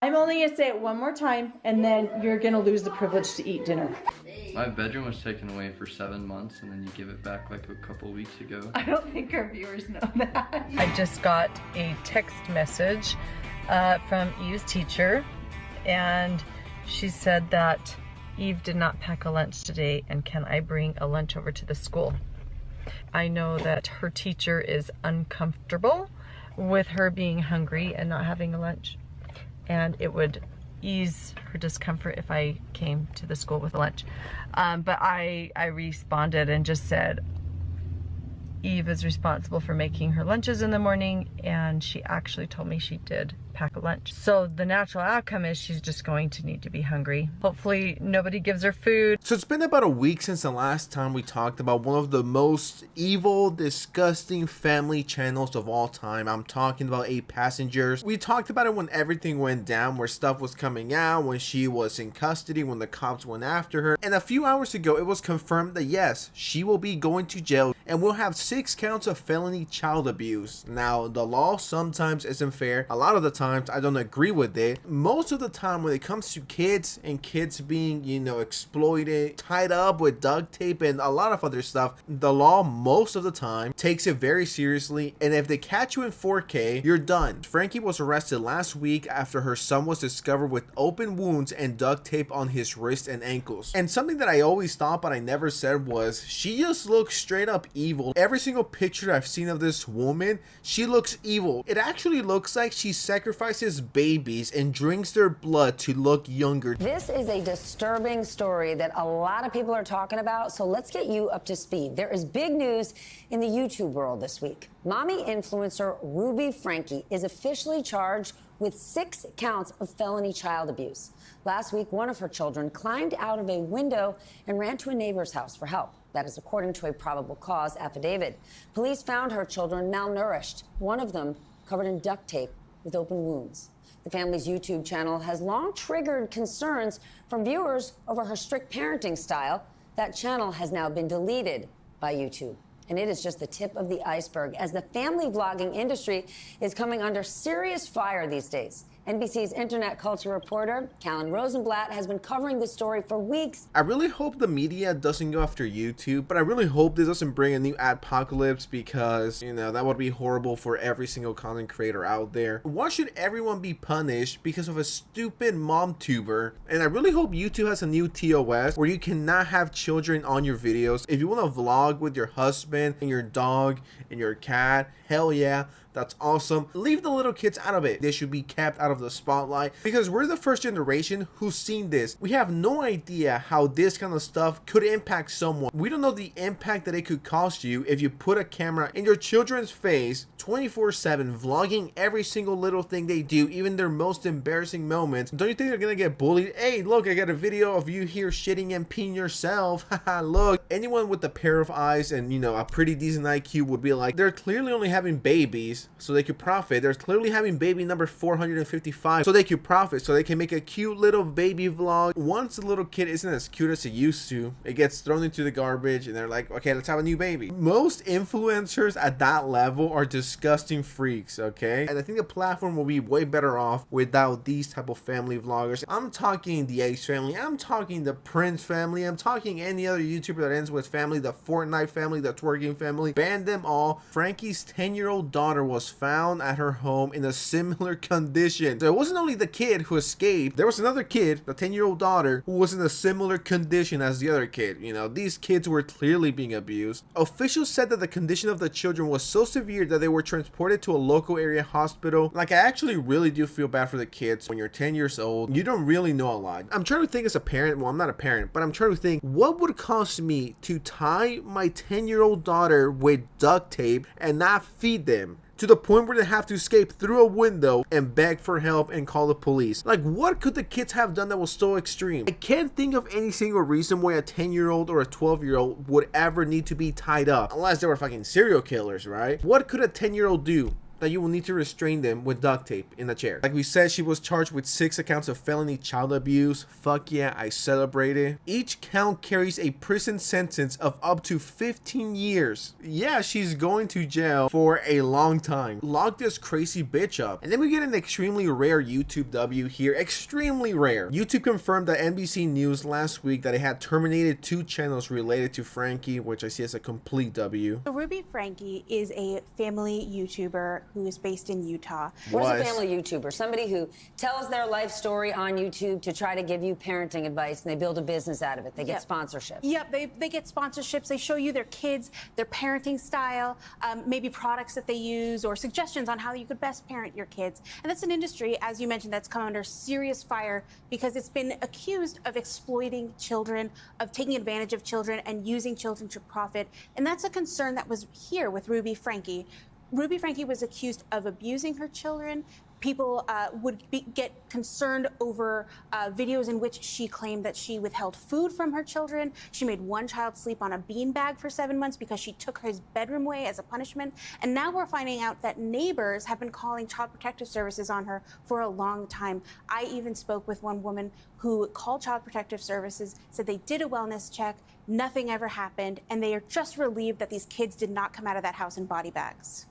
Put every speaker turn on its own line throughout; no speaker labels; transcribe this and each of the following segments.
I'm only gonna say it one more time, and then you're gonna lose the privilege to eat dinner.
My bedroom was taken away for 7 months, and then you give it back like a couple weeks ago.
I don't think our viewers know that.
I just got a text message from Eve's teacher, and she said that Eve did not pack a lunch today, and can I bring a lunch over to the school? I know that her teacher is uncomfortable with her being hungry and not having a lunch, and it would ease her discomfort if I came to the school with a lunch. But I responded and just said Eve is responsible for making her lunches in the morning, and she actually told me she did pack a lunch. So the natural outcome is she's just going to need to be hungry. Hopefully nobody gives her food.
So it's been about a week since the last time we talked about one of the most evil, disgusting family channels of all time. I'm talking about 8 Passengers. We talked about it when everything went down, where stuff was coming out, when she was in custody, when the cops went after her. And a few hours ago, it was confirmed that yes, she will be going to jail and will have 6 counts of felony child abuse. Now, the law sometimes isn't fair. A lot of the time, I don't agree with it. Most of the time when it comes to kids and kids being, exploited, tied up with duct tape and a lot of other stuff, the law most of the time takes it very seriously, and if they catch you in 4K, you're done. Frankie was arrested last week after her son was discovered with open wounds and duct tape on his wrists and ankles. And something that I always thought but I never said was, she just looks straight up evil. Every single picture I've seen of this woman, she looks evil. It actually looks like she sacrifices babies and drinks their blood to look younger.
This is a disturbing story that a lot of people are talking about, so let's get you up to speed. There is big news in the YouTube world this week. Mommy influencer Ruby Franke is officially charged with 6 counts of felony child abuse. Last week, one of her children climbed out of a window and ran to a neighbor's house for help. That is according to a probable cause affidavit. Police found her children malnourished, one of them covered in duct tape with open wounds. The family's YouTube channel has long triggered concerns from viewers over her strict parenting style. That channel has now been deleted by YouTube. And it is just the tip of the iceberg, as the family vlogging industry is coming under serious fire these days. NBC's internet culture reporter, Callan Rosenblatt, has been covering this story for weeks.
I really hope the media doesn't go after YouTube, but I really hope this doesn't bring a new adpocalypse, because, that would be horrible for every single content creator out there. Why should everyone be punished because of a stupid mom tuber? And I really hope YouTube has a new TOS where you cannot have children on your videos. If you want to vlog with your husband and your dog and your cat, hell yeah, that's awesome. Leave the little kids out of it. They should be kept out of the spotlight, because we're the first generation who's seen this. We have no idea how this kind of stuff could impact someone. We don't know the impact that it could cost you if you put a camera in your children's face 24/7, vlogging every single little thing they do, even their most embarrassing moments. Don't you think they're gonna get bullied? Hey, look, I got a video of you here shitting and peeing yourself. Haha, look. Anyone with a pair of eyes and, a pretty decent IQ would be like, they're clearly only having babies so they could profit. They're clearly having baby number 455 so they could profit, so they can make a cute little baby vlog. Once the little kid isn't as cute as it used to, it gets thrown into the garbage and they're like, okay, let's have a new baby. Most influencers at that level are disgusting freaks, okay? And I think the platform will be way better off without these type of family vloggers. I'm talking the Ace family, I'm talking the Prince family, I'm talking any other YouTuber that ends with family, the Fortnite family, the twerking family. Ban them all. Frankie's 10-year-old daughter was found at her home in a similar condition. So it wasn't only the kid who escaped, there was another kid, the 10-year-old daughter, who was in a similar condition as the other kid. These kids were clearly being abused. Officials said that the condition of the children was so severe that they were transported to a local area hospital. Like, I actually really do feel bad for the kids. When you're 10 years old, you don't really know a lot. I'm trying to think as a parent, well, I'm not a parent, but I'm trying to think, what would cost me to tie my 10-year-old daughter with duct tape and not feed them? To the point where they have to escape through a window and beg for help and call the police. Like, what could the kids have done that was so extreme? I can't think of any single reason why a 10-year-old or a 12-year-old would ever need to be tied up. Unless they were fucking serial killers, right? What could a 10-year-old do? that you will need to restrain them with duct tape in a chair. Like we said, she was charged with 6 accounts of felony child abuse. Fuck yeah, I celebrate it. Each count carries a prison sentence of up to 15 years. Yeah, she's going to jail for a long time. Lock this crazy bitch up. And then we get an extremely rare YouTube W here. Extremely rare. YouTube confirmed that NBC News last week that it had terminated 2 channels related to Franke, which I see as a complete W.
So Ruby Franke is a family YouTuber who is based in Utah.
What is a family YouTuber? Somebody who tells their life story on YouTube to try to give you parenting advice, and they build a business out of it. They get sponsorships.
Yep, they get sponsorships. They show you their kids, their parenting style, maybe products that they use, or suggestions on how you could best parent your kids. And that's an industry, as you mentioned, that's come under serious fire because it's been accused of exploiting children, of taking advantage of children and using children to profit. And that's a concern that was here with Ruby Franke. Ruby Franke was accused of abusing her children. People would get concerned over videos in which she claimed that she withheld food from her children. She made one child sleep on a beanbag for 7 months because she took his bedroom away as a punishment. And now we're finding out that neighbors have been calling Child Protective Services on her for a long time. I even spoke with one woman who called Child Protective Services, said they did a wellness check, nothing ever happened, and they are just relieved that these kids did not come out of that house in body bags.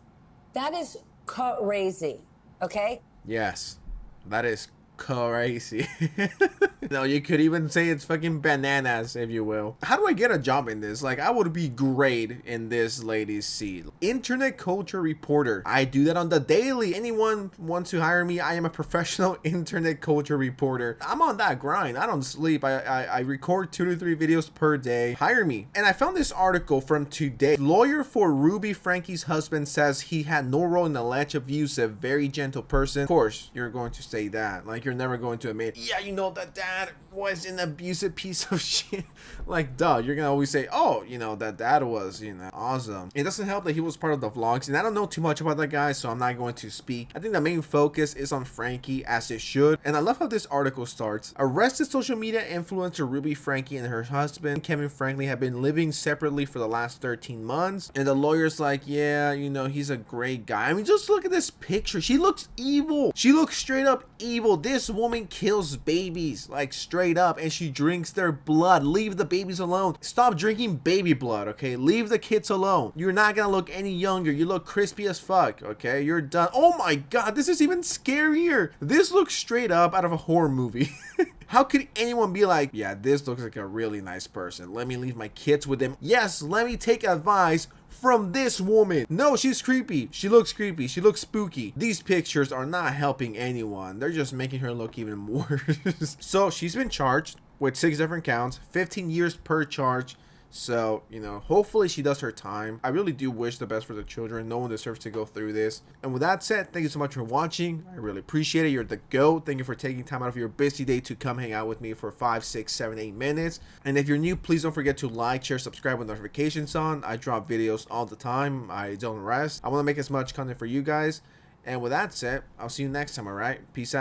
That is crazy. Okay?
Yes, that is crazy. No, you could even say it's fucking bananas, if you will. How do I get a job in this? Like, I would be great in this lady's seat. Internet culture reporter. I do that on the daily. Anyone wants to hire me? I am a professional internet culture reporter. I'm on that grind. I don't sleep. I record 2 to 3 videos per day. Hire me. And I found this article from today. Lawyer for Ruby Franke's husband says he had no role in alleged abuse, a very gentle person. Of course, you're going to say that. Like, you're never going to admit, yeah, you know, that dad was an abusive piece of shit. Like, duh, you're gonna always say, oh, you know, that dad was, you know, awesome. It doesn't help that he was part of the vlogs, and I don't know too much about that guy, so I'm not going to speak. I think the main focus is on Franke, as it should. And I love how this article starts. Arrested social media influencer Ruby Franke and her husband Kevin Franklin have been living separately for the last 13 months, and the lawyer's like, yeah, you know, he's a great guy. I mean, just look at this picture. She looks evil. She looks straight up evil. This woman kills babies, like, straight up, and she drinks their blood. Leave the babies alone. Stop drinking baby blood, okay? Leave the kids alone. You're not gonna look any younger. You look crispy as fuck, okay? You're done. Oh my god, this is even scarier. This looks straight up out of a horror movie. How could anyone be like, yeah, this looks like a really nice person. Let me leave my kids with him. Yes, let me take advice from this woman. No, she's creepy. She looks creepy. She looks spooky. These pictures are not helping anyone. They're just making her look even worse. So she's been charged with 6 different counts, 15 years per charge. So, you know, hopefully she does her time. I really do wish the best for the children. No one deserves to go through this. And with that said, thank you so much for watching. I really appreciate it. You're the GOAT. Thank you for taking time out of your busy day to come hang out with me for 5, 6, 7, 8 minutes. And if you're new, please don't forget to like, share, subscribe with notifications on. I drop videos all the time. I don't rest. I want to make as much content for you guys. And with that said, I'll see you next time, alright? Peace out.